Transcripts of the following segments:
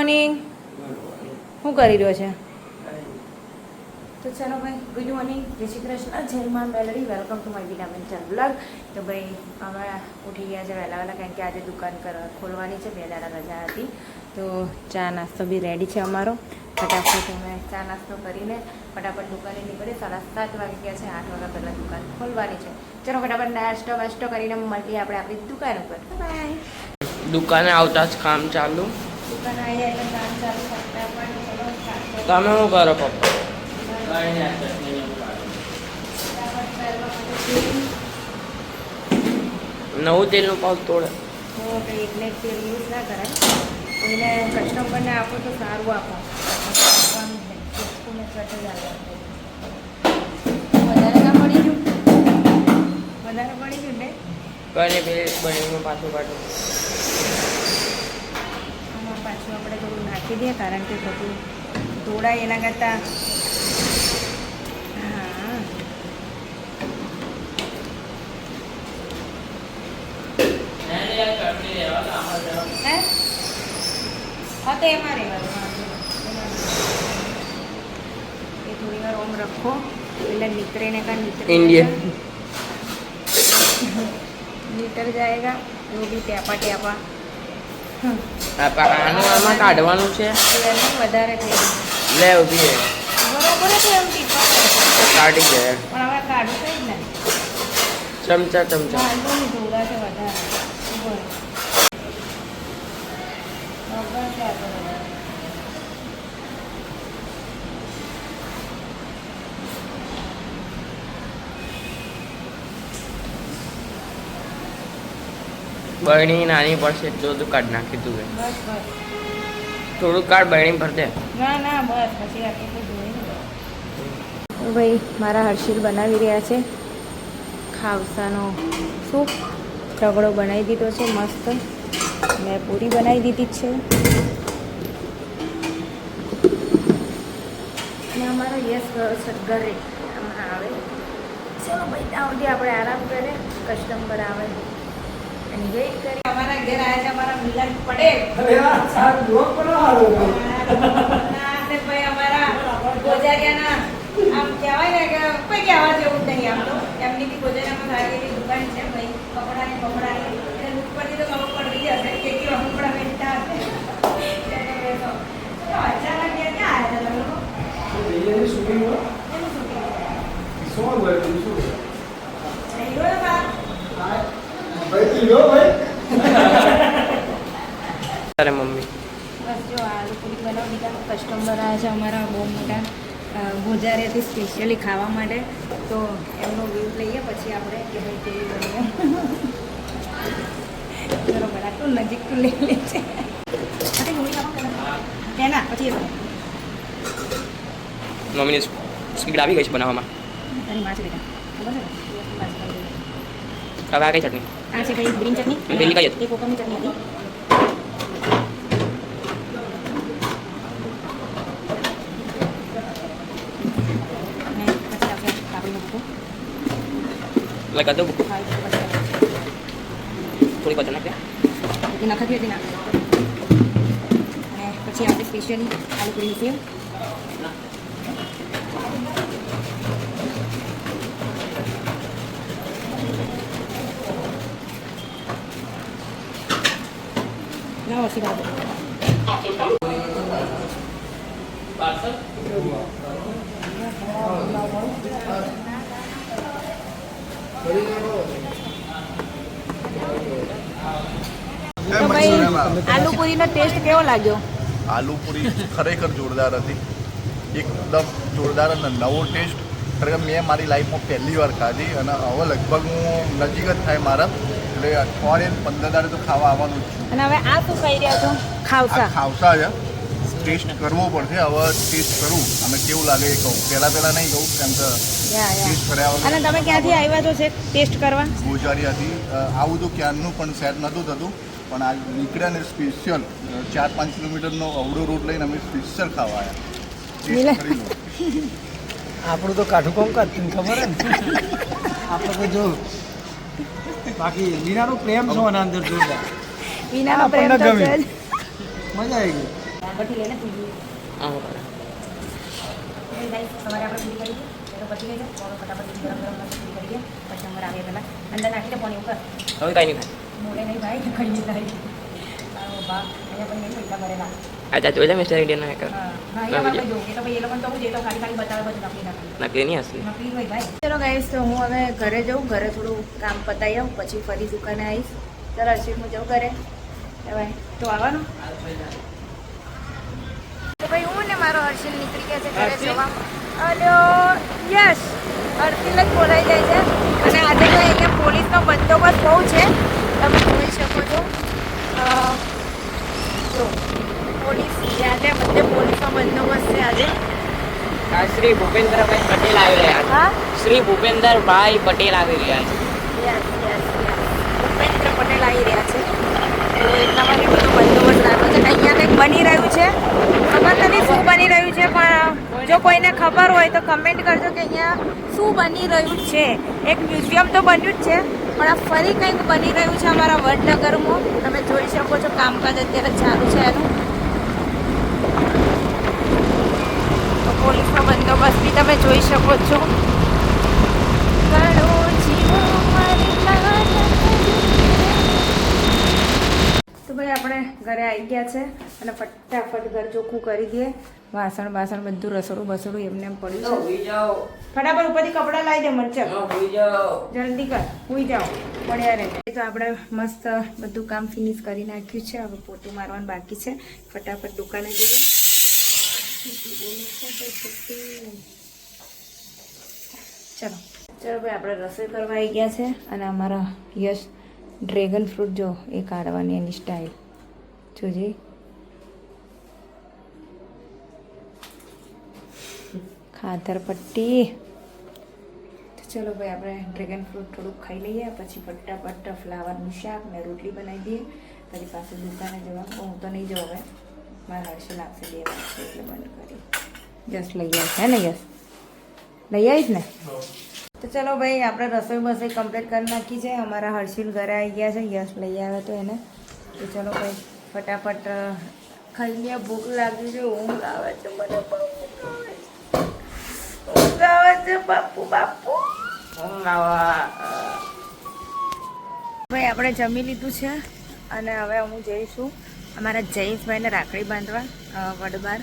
Morning. શું કરી રહ્યો છે? તો ચાલો ભાઈ, ગુડ મોર્નિંગ, જય શ્રી કૃષ્ણ, જય માં Meldi, welcome to my vitamin ચાર બ્લોગ. તો ભાઈ અમે ઉઠી ગયા છે વહેલા કારણ કે આજે દુકાન ખોલવાની છે, 2 દાડા રજા હતી. તો ચા નાસ્તો બી રેડી છે અમારો. ફટાફટ અમે ચા નાસ્તો કરીને ફટાફટ દુકાને નીકળીએ. 7:30 વાગી ગયા છે, 8 વાગ્યા પહેલાં દુકાન ખોલવાની છે. ચલો ફટાફટ નાસ્તો વાસ્તો કરીને મળીએ આપણે આપણી દુકાન ઉપર. બાય. દુકાને આવતા જ કામ ચાલુ. દુકાન આવી એટલે કામ ચાલુ. ફટાફટ તમે શું કરો પપ્પા? નવું તેલનું પાઉચ તોડે તો એટલે તેલ યુઝ ના કરાય. કોઈને કસ્ટમરને આપો તો સારું આપો. વધારે ના પડી ગયું? વધારે પડી ગયું ને બને બનીનું પાછું કાઢું. આમાં પાછું આપણે થોડું નાખી દઈએ કારણ કે બધું તોડાય એના કરતાં. હા તો એમાં રહેવાનું. એ થોડી વાર ઓમ રખો એટલે નીકળે ને का इंडियन लीटर जाएगा वो भी ટેપા ટેપા. આનું આમાં કાઢવાનું છે. વધારે થઈ લે ઉભી રહે. બરોબર છે એમ ટીપા કાઢી દે. પણ હવે કાઢું કઈ જ ને ચમચા ધોળા છે વધારે. બરણી નાની પડશે એટલું બધું કાઢ નાખી તું. બસ બસ થોડું કાઢ, બરણી ભર દે. ના ના બસ પછી આટલું ધોઈ. ભાઈ મારા હર્ષિલ બનાવી રહ્યા છે ખાવસાનો સૂપ. રગડો બનાવી દીધો છે મસ્ત. મેં પૂરી બનાવી દીધી જ છે. અને અમારો યસ ઘરે આમાં આવે. ચલો ભાઈ ત્યાં સુધી આપણે આરામ કરીએ. કસ્ટમર આવે અને વેઇટ કરી. અમારા ઘેર આવ્યા છે અમારા મિલન પટેલ. ભાઈ અમારા ગોજારિયાના આમ કહેવાય ને કે કોઈ કહેવા જેવું જ નહીં. આમ તો એમની બી ગોજારિયામાં સારી એવી દુકાન છે ભાઈ, કપડાની એટલે ઉપરથી તો ખબર પડતી હશે કે કેવા કપડાં વેચતા હશે. અચાનક ક્યાં આવ્યા હતા તારે મમ્મી? બસ જો આલુ પૂરી બનાવી દીધા. કસ્ટમર આવ્યા છે અમારા બહુ મોટા ગોજારિયાથી સ્પેશિયલી ખાવા માટે. તો એમનો વ્યૂ લઈએ પછી આપણે કે ભાઈ કેવી બનીએ. બરોબર આટલું નજીક તો લઈ લે છે તેના પછી મમ્મીની સ્પીડ આવી ગઈ છે બનાવવામાં. તારી માં છે બેટા ખબર છે? હવે આ કઈ ચટણી? આ છે ભાઈ ગ્રીન ચટણી. પેલી કઈ હતી? એ કોકમની ચટણી હતી. લાઈક આ દો થોડી પચન નાખ દે. નખાતી હતી ના. અને પછી આપણે સ્પેશિયલી આલુ પૂરી સેવ. ના ઓછી વાત પાર્સલ તો ભાઈ આલુ પૂરીનો ટેસ્ટ કેવો લાગ્યો? આલુ પૂરી ખરેખર જોરદાર હતી. એકદમ જોરદાર અને નવો ટેસ્ટ. ખરેખર મેં મારી લાઈફમાં પહેલી વાર ખાધી અને હવે લગભગ હું નજીક જ થાય મારા. એટલે અઠવાડિયે 15 દાડે તો ખાવા આવવાનું જ છું. અને હવે આ શું કહી રહ્યા છો? ખાવસા. ખાવસા છે. ટેસ્ટ કરવો પડશે. હવે ટેસ્ટ કરું અને કેવું લાગે એ કહું. પહેલાં નહીં કહું કેમ કે ટેસ્ટ કર્યા વગર. અને તમે ક્યાંથી આવ્યા છો ટેસ્ટ કરવા? ગોજારિયાથી આવું તો ક્યારનું પણ સેટ નહોતું થતું. પણ આ નીકળ્યા ને સ્પેશિયલ 4-5 કિલોમીટરનો અવડો રૂટ લઈને અમે સ્પેશિયલ ખાવા આવ્યા. આપણું તો કાઠું કોમ કાઢતું ખબર હે ને. આપણે તો જો બાકી લીનાનો પ્રેમ છો આના અંદર જોરદાર. લીનાનો પ્રેમ તો છે જ. મજા આવી ગઈ. આગળથી લઈને તું હા બરાબર સવારે આપણે પૂરી કરી દઈએ તો પછી લઈ જાય થોડું ફટાફટ ગરમ ગરમ પૂરી કરીએ પછી નંબર આવે પહેલાં અંદર નાખી દે પાણી ઉપર હવે કાંઈ નહીં મોડે નહીં ભાઈ કઈ થાય બા અહીંયા પણ નહીં પૈસા ભરેલા થાય જોઈ લે મિસ્ટર ઇન્ડિયન હેકર હા અહીંયા આપણે જો કે તો ભાઈ એ લોકોને તો હું જે તો ખાલી ખાલી બતાવે બધું નકલી નકલી નકલી નહીં હસલી નકલી હોય ભાઈ ચલો ગાઈસ તો હું હવે ઘરે જાઉં ઘરે થોડું કામ પતાવી આવું પછી ફરી દુકાને આવીશ ચાલો હર્ષિત હું જાઉં ઘરે ભાઈ તો આવવાનું તો ભાઈ હું ને મારો હર્ષિલ નીકળી ગયા છે ઘરે જવા અલ્યો યસ હર્ષિલ જ બોલાઈ જાય છે અને આજે તો અહીંયા પોલીસનો બંદોબસ્ત બહુ છે તમે જોઈ શકો છો જો પોલીસ જ્યાં ત્યાં બધે પોલીસનો બંદોબસ્ત છે આજે શ્રી ભૂપેન્દ્રભાઈ પટેલ આવી રહ્યા હા છે શ્રી ભૂપેન્દ્રભાઈ પટેલ આવી રહ્યા છે yes yes yes Bhupendra Patel આવી રહ્યા છે તો એટલા માટે બધો બંદોબસ્ત રાખ્યો છે અહીંયા કંઈક બની રહ્યું છે ખબર નથી શું બની રહ્યું છે પણ જો કોઈને ખબર હોય તો કમેન્ટ કરજો કે અહીંયા શું બની રહ્યું છે એક મ્યુઝિયમ તો બન્યું જ છે પણ આ ફરી કંઈક બની રહ્યું છે અમારા વડનગરમાં તમે જોઈ શકો છો કામકાજ અત્યારે ચાલુ છે એનું તો પોલીસનો બંદોબસ્ત બી તમે જોઈ શકો છો ઘણો જીવો મારી તો ભાઈ આપણે ઘરે આવી ગયા છે અને ફટાફટ ઘર ચોખ્ખું કરી દઈએ વાસણ બાસણ બધું રસોડું બસોડું એમને એમ પડ્યું છે ફટાફટ ઉપરથી કપડાં લાવી દે મરચા જલ્દી કર હુઈ જાઓ પડ્યા રહે તો આપણે મસ્ત બધું કામ ફિનિશ કરી નાખ્યું છે હવે પોતું મારવાનું બાકી છે ફટાફટ દુકાને જઈએ ચલો ચલો ભાઈ આપણે રસોઈ કરવા આવી ગયા છે અને અમારા યશ ડ્રેગન ફ્રૂટ જો એ કાઢવાની એની સ્ટાઇલ જોજે ખાતર પટ્ટી તો ચલો ભાઈ આપણે ડ્રેગન ફ્રૂટ થોડુંક ખાઈ લઈએ પછી ફટાફટ ફ્લાવરનું શાક ને રોટલી બનાવી દઈએ પછી પાછું દુકાને જવાનું હું તો નહીં જાઉં હવે મારે હર્ષિલ લાગશે 2 વાગશે એટલે બંધ કરી જસ લઈ આવીશ હે ને યસ લઈ આવીશ ને તો ચલો ભાઈ આપણે રસોઈ બસોઈ કમ્પ્લીટ કરી નાખી છે અમારા હર્ષિલ ઘરે આવી ગયા છે યશ લઈ આવ્યો તો એને તો ચલો ભાઈ ફટાફટ ખાઈ લે ભૂખ લાગી છે ઊંઘ આવે છે મને ઊંઘ આવે છે બાપુ બાપુ ભાઈ આપણે જમી લીધું છે અને હવે હું જઈશું અમારા જયેશભાઈને રાખડી બાંધવા વડબાર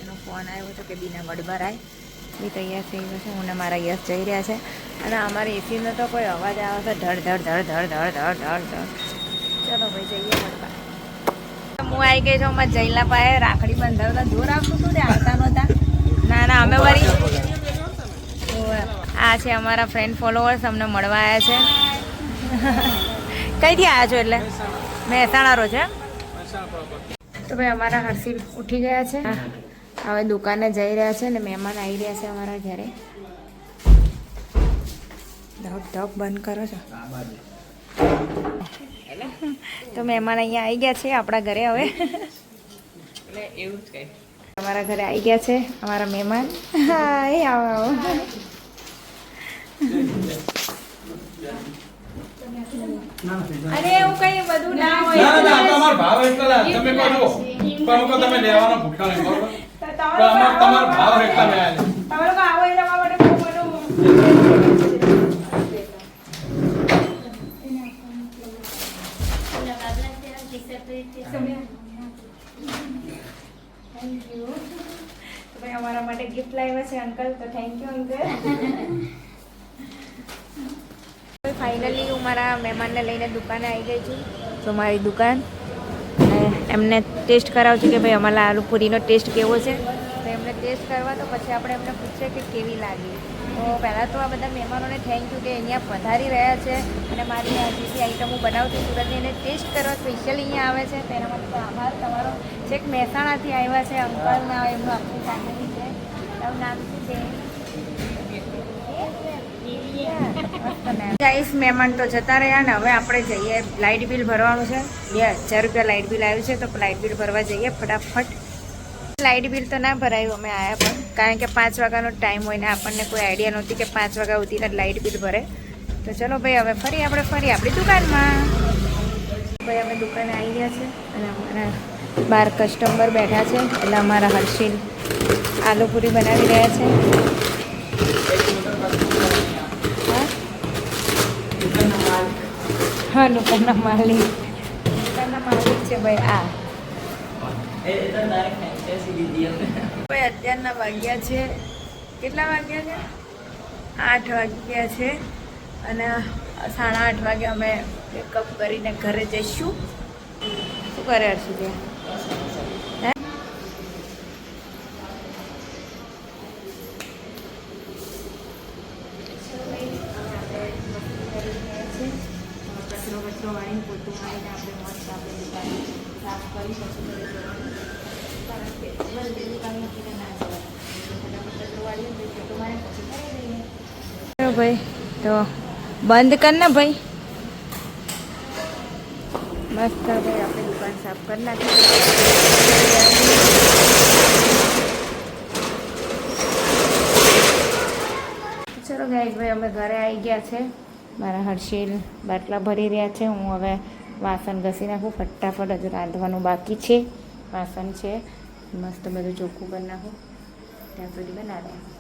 એનો ફોન આવ્યો હતો કે બીના વડબાર આય બી તૈયાર થઈ ગયો છે હું ને મારા યશ જઈ રહ્યા છે અને અમારા એસીનો તો કોઈ અવાજ આવે છે ધડ ધડ ધડ ધડ ધડ ધડ ધડ ધડ ચલો ભાઈ જઈએ વડબાર હું આવી ગઈ છું અમારા જયલા પાસે રાખડી બાંધાવતા જોર આવતું હતું ને આવતા નહોતા ના ના અમે વળી આ છે અમારા ફ્રેન્ડ ફોલોવર્સ અમને મળવા આવ્યા છે કઈથી આવ્યા છો એટલે મહેસાણારો છે તો ભાઈ અમારા હર્ષિલ ઉઠી ગયા છે હવે દુકાને જઈ રહ્યા છે ને મહેમાન આવી રહ્યા છે અમારા ઘરે ધક ધક બંધ કરો છો તો મહેમાન અહીંયા આવી ગયા છે આપણા ઘરે હવે એટલે એવું જ કંઈ અમારા ઘરે આવી ગયા છે અમારા મહેમાન હા એ આવો આવો અરે એવું કઈ બધું ના હોય તમારો ભાવ એટલા તમે કહો તમે લેવાનો ભૂખ્યા નહીં બરોબર તમારો ભાવ એટલા મેં તમે લોકો આવો એટલે અમારા માટે બહુ બધું થેન્ક યુ ભાઈ અમારા માટે ગિફ્ટ લાવ્યા છે અંકલ તો થેન્ક યુ અંકલ ફાઇનલી હું મારા મહેમાનને લઈને દુકાને આવી ગઈ છું તો મારી દુકાન એમને ટેસ્ટ કરાવું છું કે ભાઈ અમારા આલુ પૂરીનો ટેસ્ટ કેવો છે તો એમને ટેસ્ટ કરવા તો પછી આપણે એમને પૂછીએ કે કેવી લાગી તો પહેલાં તો આ બધા મહેમાનોને થેન્ક યુ કે અહીંયા પધારી રહ્યા છે અને મારી આ જે આઈટમ હું બનાવું છું સુરતની એને ટેસ્ટ કરવા સ્પેશિયલ અહીંયા આવે છે તો એના માટે તો આભાર તમારો છેક મહેસાણાથી આવ્યા છે અંકલના એમનું આખું ફેમિલી છે તારું નામ શું છે ગાઈસ મહેમાન તો જતા રહ્યા ને હવે આપણે જઈએ લાઇટ બિલ ભરવાનું છે 2000 રૂપિયા લાઇટ બિલ આવ્યું છે તો લાઇટ બિલ ભરવા જઈએ ફટાફટ લાઇટ બિલ તો ના ભરાયું અમે આવ્યા પણ કારણ કે 5 વાગ્યાનો ટાઈમ હોય ને આપણને કોઈ આઈડિયા નહોતી કે 5 વાગ્યા સુધીને લાઇટ બિલ ભરે તો ચલો ભાઈ હવે ફરી આપણી દુકાનમાં ભાઈ અમે દુકાને આવી ગયા છે અને અમારા બહાર કસ્ટમર બેઠા છે એટલે અમારા હર્ષિલ આલુપુરી બનાવી રહ્યા છે. હા દુકાનના માલિક છે ભાઈ. આ ભાઈ અત્યારના વાગ્યા છે, કેટલા વાગ્યા છે? 8 વાગ્યા છે અને 8:30 વાગે અમે મેકઅપ કરીને ઘરે જઈશું. શું કરે હર્ષિલ? કચરો વાળીને પોતું વાળીને આપણે મસ્ત આપણે દુકાન સાફ કરી પછી ઘરે જવાનું. કારણ કે બંને દુકાન મૂકીને ના જવાય. ફટાફટ કચરો વાળીને પછી પોતું વાળીને પછી ઘરે જઈએ. ભાઈ તો બંધ કર ને ભાઈ. મસ્ત ભાઈ આપણે દુકાન સાફ કરી નાખી. ચલો ગાઈસ ભાઈ અમે ઘરે આવી ગયા છે. મારા હર્ષિલ બાટલા ભરી રહ્યા છે. હું હવે વાસણ ઘસી નાખું ફટાફટ. હજુ રાંધવાનું બાકી છે. વાસણ છે મસ્ત બધું ચોખ્ખું કરી નાખું ત્યાં સુધી બનાવ્યા.